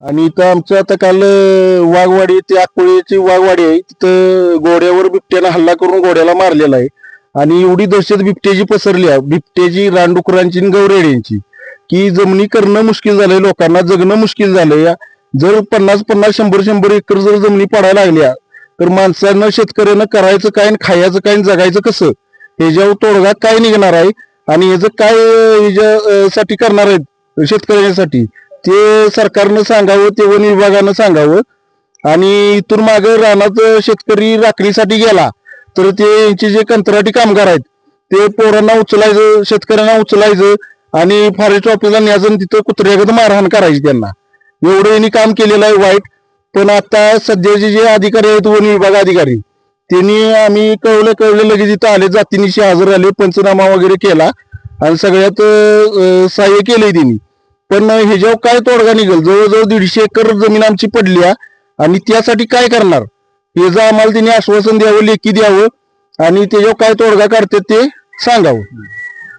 आणि इथं आमचं आता काल वाघवाडी ते अकोळीची वाघवाडी आहे, तिथं घोड्यावर बिबट्यानं हल्ला करून घोड्याला मारलेला आहे. आणि एवढी दहशत बिबट्याची पसरली आहे, बिबट्याची, रानडुकरांची आणि गवरेड्यांची, की जमिनी करणं मुश्किल झालंय, लोकांना जगणं मुश्किल झालंय. जर 50-50, 100-100 एकर जर जमिनी पडायला लागल्या तर माणसानं, शेतकऱ्यानं करायचं काय आणि खायचं काय आणि जगायचं कसं, ह्याच्यावर तोडगा काय निघणार आहे आणि ह्याचं काय ह्याच्यासाठी करणार आहेत शेतकऱ्यांसाठी, ते सरकारनं सांगावं, ते वन विभागानं सांगावं. आणि इथून मागे रानात शेतकरी राखणीसाठी गेला तर ते यांचे जे कंत्राटी कामगार आहेत ते पोरांना उचलायचं, शेतकऱ्यांना उचलायचं आणि फॉरेस्ट ऑफिसला न्यायचं आणि तिथं कुत्र्यागत मारहाण करायची त्यांना. एवढं यांनी काम केलेलं आहे वाईट. पण आता सध्याचे जे अधिकारी आहेत, वन विभाग अधिकारी, त्यांनी, आम्ही कळवलं लगेच इथं आले, जातीनिशी हजर आले, पंचनामा वगैरे केला आणि सगळ्यात सहाय्य केलंय त्यांनी. पण ह्याच्यावर काय तोडगा निघेल? जवळजवळ 150 एकर जमीन आमची पडली आहे आणि त्यासाठी काय करणार याचं आम्हाला त्यांनी आश्वासन द्यावं, लेखी द्यावं आणि त्याच्यावर काय तोडगा काढतात ते सांगावं.